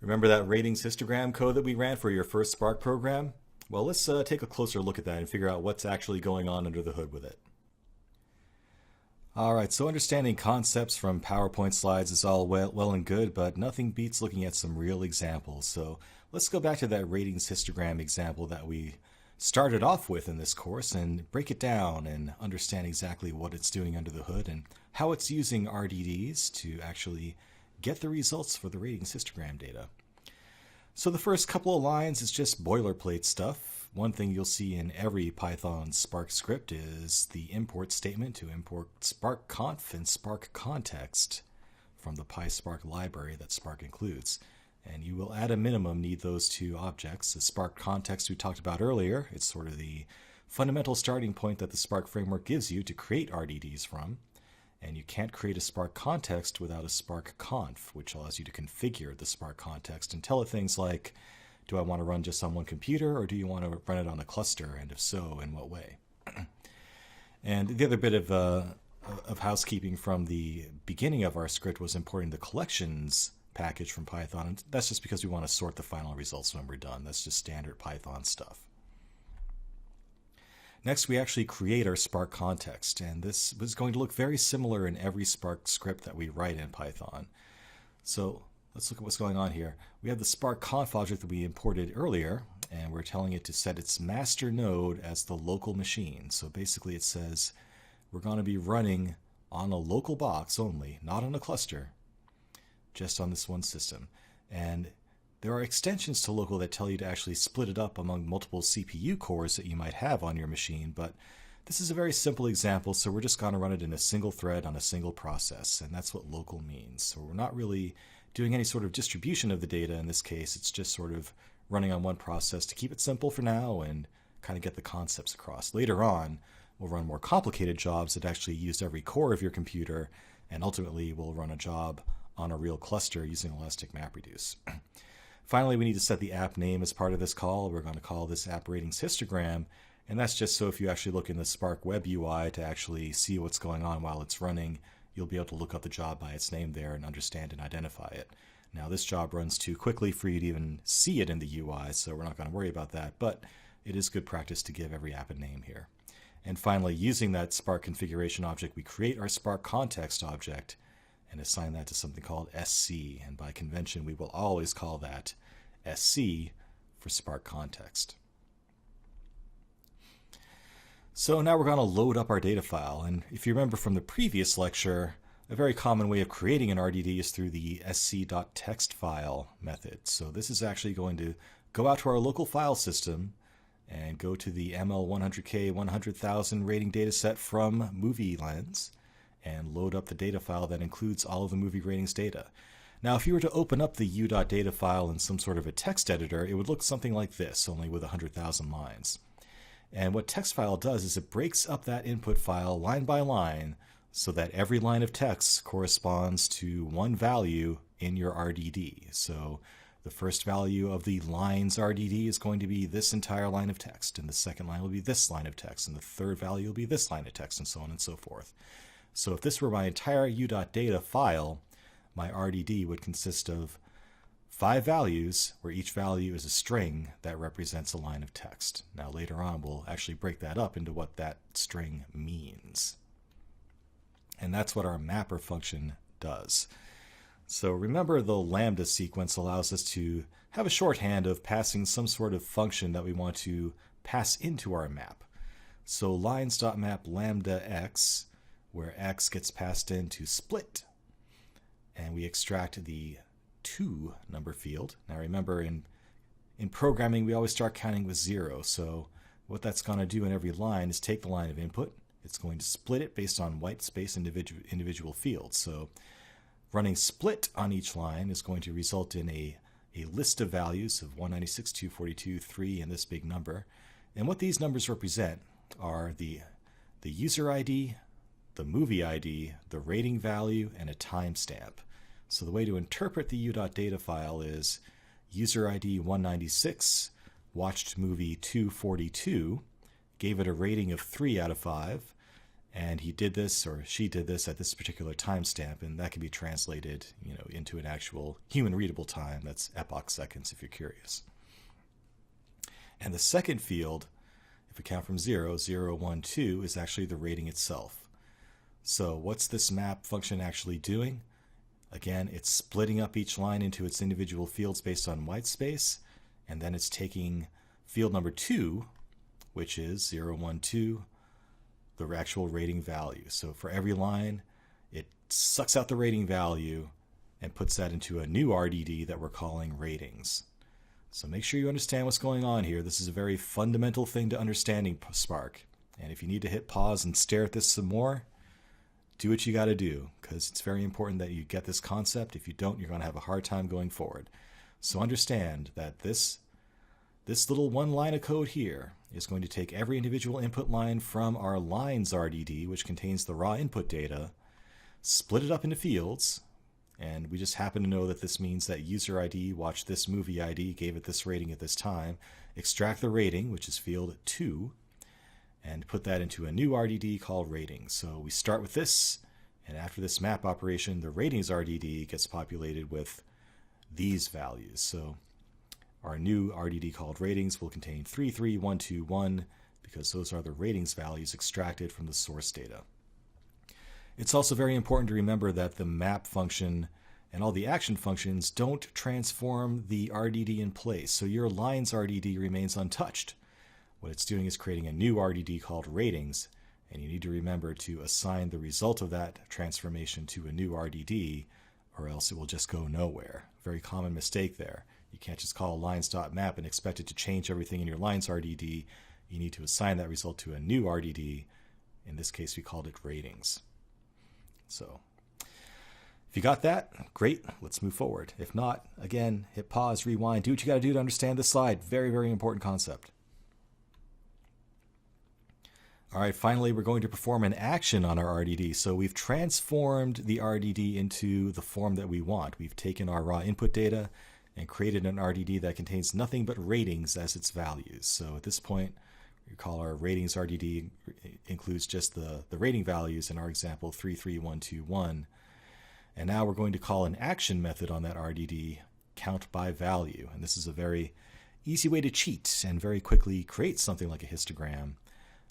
Remember that ratings histogram code that we ran for your first Spark program? Well, let's take a closer look at that and figure out what's actually going on under the hood with it. All right, so understanding concepts from PowerPoint slides is all well and good, but nothing beats looking at some real examples. So let's go back to that ratings histogram example that we started off with in this course and break it down and understand exactly what it's doing under the hood and how it's using RDDs to actually get the results for the ratings histogram data. So the first couple of lines is just boilerplate stuff. One thing you'll see in every Python Spark script is the import statement to import Spark conf and Spark context from the PySpark library that Spark includes. And you will at a minimum need those two objects. The Spark context we talked about earlier, it's sort of the fundamental starting point that the Spark framework gives you to create RDDs from. And you can't create a Spark context without a Spark conf, which allows you to configure the Spark context and tell it things like, do I want to run just on one computer, or do you want to run it on a cluster, and if so, in what way? And the other bit of housekeeping from the beginning of our script was importing the collections package from Python, and that's just because we want to sort the final results when we're done. That's just standard Python stuff. Next, we actually create our Spark context, and this is going to look very similar in every Spark script that we write in Python. So let's look at what's going on here. We have the Spark conf object that we imported earlier, and we're telling it to set its master node as the local machine. So basically it says we're going to be running on a local box only, not on a cluster, just on this one system. And there are extensions to local that tell you to actually split it up among multiple CPU cores that you might have on your machine, but this is a very simple example, so we're just going to run it in a single thread on a single process, and that's what local means. So we're not really doing any sort of distribution of the data in this case. It's just sort of running on one process to keep it simple for now and kind of get the concepts across. Later on, we'll run more complicated jobs that actually use every core of your computer, and ultimately we'll run a job on a real cluster using Elastic MapReduce. Finally, we need to set the app name as part of this call. We're going to call this app ratings histogram, and that's just so if you actually look in the Spark web UI to actually see what's going on while it's running, you'll be able to look up the job by its name there and understand and identify it. Now, this job runs too quickly for you to even see it in the UI, so we're not going to worry about that, but it is good practice to give every app a name here. And finally, using that Spark configuration object, we create our Spark context object and assign that to something called SC, and by convention we will always call that SC for Spark context. So now we're going to load up our data file, and if you remember from the previous lecture, a very common way of creating an RDD is through the sc.textfile method. So this is actually going to go out to our local file system and go to the ML100K 100,000 rating dataset from Movie Lens and load up the data file that includes all of the movie ratings data. Now, if you were to open up the u.data file in some sort of a text editor, it would look something like this, only with 100,000 lines. And what TextFile does is it breaks up that input file line by line so that every line of text corresponds to one value in your RDD. So the first value of the lines RDD is going to be this entire line of text, and the second line will be this line of text, and the third value will be this line of text, and so on and so forth. So if this were my entire u.data file, my RDD would consist of 5 values where each value is a string that represents a line of text. Now later on we'll actually break that up into what that string means. And that's what our mapper function does. So remember, the lambda sequence allows us to have a shorthand of passing some sort of function that we want to pass into our map. So lines.map lambda x, where x gets passed into split, and we extract the 2 number field. Now remember, in programming we always start counting with 0, so what that's going to do in every line is take the line of input, it's going to split it based on white space individual fields. So running split on each line is going to result in a list of values of 196, 242, 3, and this big number. And what these numbers represent are the user ID, the movie ID, the rating value, and a timestamp. So the way to interpret the u.data file is user ID 196, watched movie 242, gave it a rating of 3 out of 5, And he did this, or she did this at this particular timestamp, and that can be translated, into an actual human-readable time. That's epoch seconds, if you're curious. And the second field, if we count from 0, 0, 1, 2, is actually the rating itself. So what's this map function actually doing? Again, it's splitting up each line into its individual fields based on white space, and then it's taking field number 2, which is 0, 1, 2, the actual rating value. So for every line, it sucks out the rating value and puts that into a new RDD that we're calling ratings. So make sure you understand what's going on here. This is a very fundamental thing to understanding Spark. And if you need to hit pause and stare at this some more, do what you got to do, because it's very important that you get this concept. If you don't, you're going to have a hard time going forward. So understand that this little one line of code here is going to take every individual input line from our lines RDD, which contains the raw input data, split it up into fields, and we just happen to know that this means that user ID watched this movie ID, gave it this rating at this time, extract the rating, which is field 2, and put that into a new RDD called ratings. So we start with this, and after this map operation, the ratings RDD gets populated with these values. So our new RDD called ratings will contain 3, 3, 1, 2, 1, because those are the ratings values extracted from the source data. It's also very important to remember that the map function and all the action functions don't transform the RDD in place, so your lines RDD remains untouched. What it's doing is creating a new RDD called ratings, and you need to remember to assign the result of that transformation to a new RDD, or else it will just go nowhere. Very common mistake there. You can't just call lines.map and expect it to change everything in your lines RDD. You need to assign that result to a new RDD. In this case, we called it ratings. So if you got that, great, let's move forward. If not, again, hit pause, rewind, do what you got to do to understand this slide. Very, very important concept. All right, finally, we're going to perform an action on our RDD. So we've transformed the RDD into the form that we want. We've taken our raw input data and created an RDD that contains nothing but ratings as its values. So at this point, we call our ratings RDD includes just the rating values in our example 3, 3, 1, 2, 1. And now we're going to call an action method on that RDD, count by value. And this is a very easy way to cheat and very quickly create something like a histogram.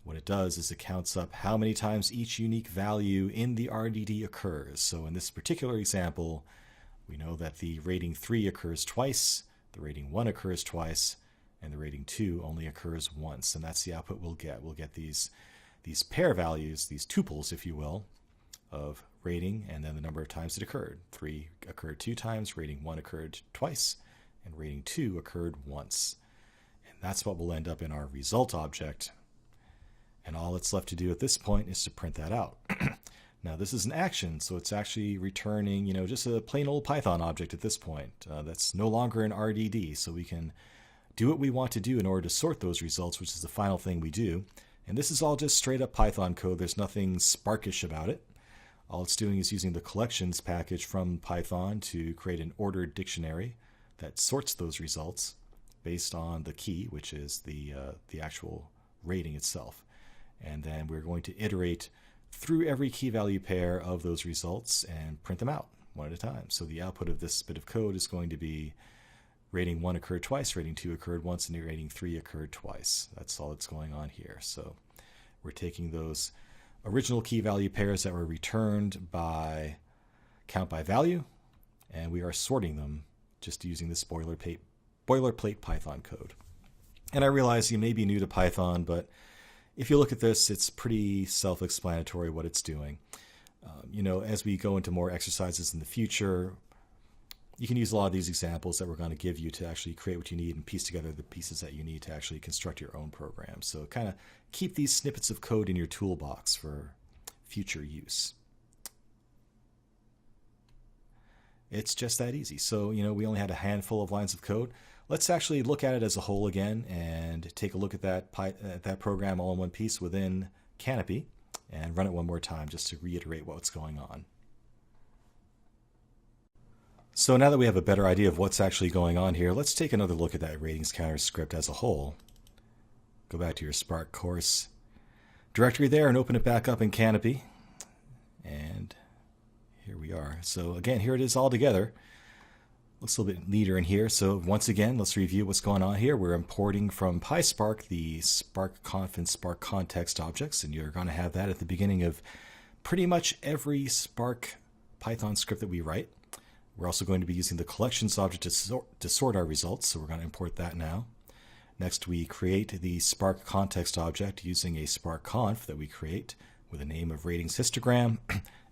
What it does is it counts up how many times each unique value in the RDD occurs. So in this particular example, we know that the rating 3 occurs twice, the rating 1 occurs twice, and the rating 2 only occurs once. And that's the output we'll get. We'll get these pair values, these tuples, if you will, of rating and then the number of times it occurred. 3 occurred 2 times, rating 1 occurred twice, and rating 2 occurred once. And that's what will end up in our result object. And all it's left to do at this point is to print that out. Now this is an action, so it's actually returning, just a plain old Python object at this point. That's no longer an RDD, so we can do what we want to do in order to sort those results, which is the final thing we do. And this is all just straight up Python code. There's nothing Sparkish about it. All it's doing is using the collections package from Python to create an ordered dictionary that sorts those results based on the key, which is the actual rating itself. And then we're going to iterate through every key value pair of those results and print them out one at a time. So the output of this bit of code is going to be rating 1 occurred twice, rating 2 occurred once, and rating 3 occurred twice. That's all that's going on here. So we're taking those original key value pairs that were returned by count by value, and we are sorting them just using this boilerplate Python code. And I realize you may be new to Python, but if you look at this, it's pretty self-explanatory what it's doing. As we go into more exercises in the future, you can use a lot of these examples that we're going to give you to actually create what you need and piece together the pieces that you need to actually construct your own program. So kind of keep these snippets of code in your toolbox for future use. It's just that easy. So, we only had a handful of lines of code. Let's actually look at it as a whole again and take a look at that program all in one piece within Canopy and run it one more time just to reiterate what's going on. So now that we have a better idea of what's actually going on here, let's take another look at that ratings counter script as a whole. Go back to your Spark course. directory there and open it back up in Canopy. And here we are. So again, here it is all together. Looks a little bit neater in here. So once again, let's review what's going on here. We're importing from PySpark the SparkConf and Spark context objects, and you're going to have that at the beginning of pretty much every Spark Python script that we write. We're also going to be using the collections object to sort our results, so we're going to import that now. Next, we create the Spark context object using a SparkConf that we create with a name of Ratings Histogram,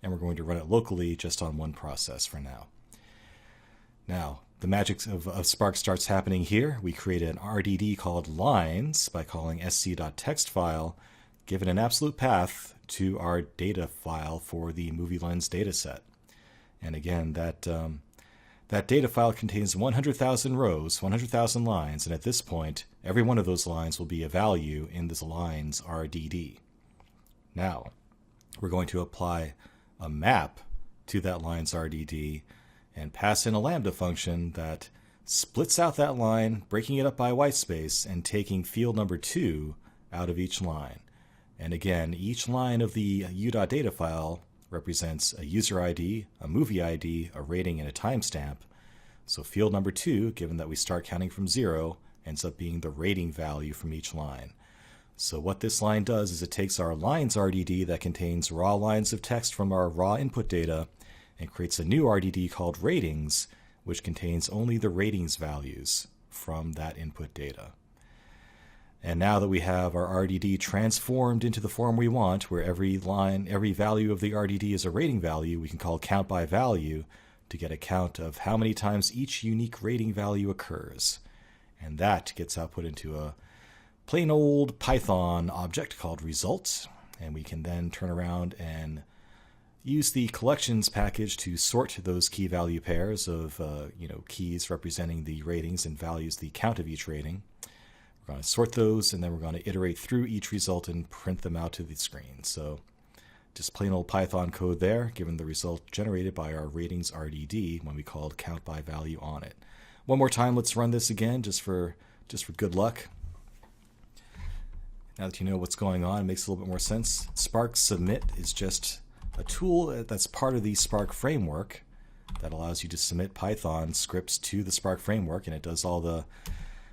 and we're going to run it locally just on one process for now. Now, the magic of Spark starts happening here. We create an RDD called lines by calling sc.textfile, given an absolute path to our data file for the movie lens dataset. And again, that data file contains 100,000 rows, 100,000 lines, and at this point, every one of those lines will be a value in this lines RDD. Now, we're going to apply a map to that lines RDD and pass in a lambda function that splits out that line, breaking it up by white space and taking field number 2 out of each line. And again, each line of the u.data file represents a user ID, a movie ID, a rating, and a timestamp. So field number 2, given that we start counting from 0, ends up being the rating value from each line. So what this line does is it takes our lines RDD that contains raw lines of text from our raw input data and creates a new RDD called ratings, which contains only the ratings values from that input data. And now that we have our RDD transformed into the form we want, where every line, every value of the RDD is a rating value, we can call count by value to get a count of how many times each unique rating value occurs. And that gets output into a plain old Python object called results. And we can then turn around and use the collections package to sort those key value pairs of keys representing the ratings and values the count of each rating. We're going to sort those, and then we're going to iterate through each result and print them out to the screen. So just plain old Python code there, given the result generated by our ratings RDD when we called count by value on it. One more time, let's run this again just for good luck. Now that you know what's going on, it makes a little bit more sense. Spark Submit is just a tool that's part of the Spark framework that allows you to submit Python scripts to the Spark framework, and it does all the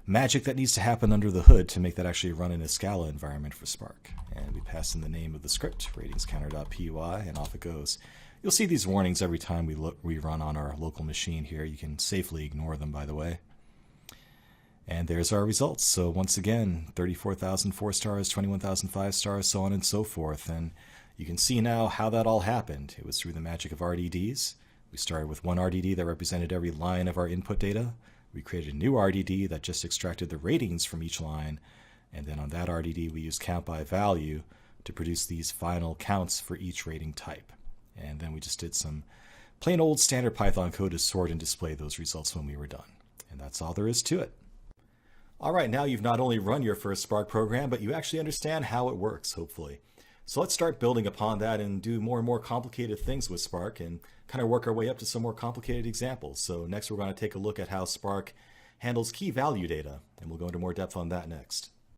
magic that needs to happen under the hood to make that actually run in a Scala environment for Spark. And we pass in the name of the script, ratingscounter.py, and off it goes. You'll see these warnings every time we run on our local machine here. You can safely ignore them, by the way. And there's our results. So once again, 34,000 4 stars, 21,000 5 stars, so on and so forth. And you can see now how that all happened. It was through the magic of RDDs. We started with one RDD that represented every line of our input data. We created a new RDD that just extracted the ratings from each line. And then on that RDD, we used count by value to produce these final counts for each rating type. And then we just did some plain old standard Python code to sort and display those results when we were done. And that's all there is to it. All right, now you've not only run your first Spark program, but you actually understand how it works, hopefully. So let's start building upon that and do more and more complicated things with Spark and kind of work our way up to some more complicated examples. So next we're going to take a look at how Spark handles key value data, and we'll go into more depth on that next.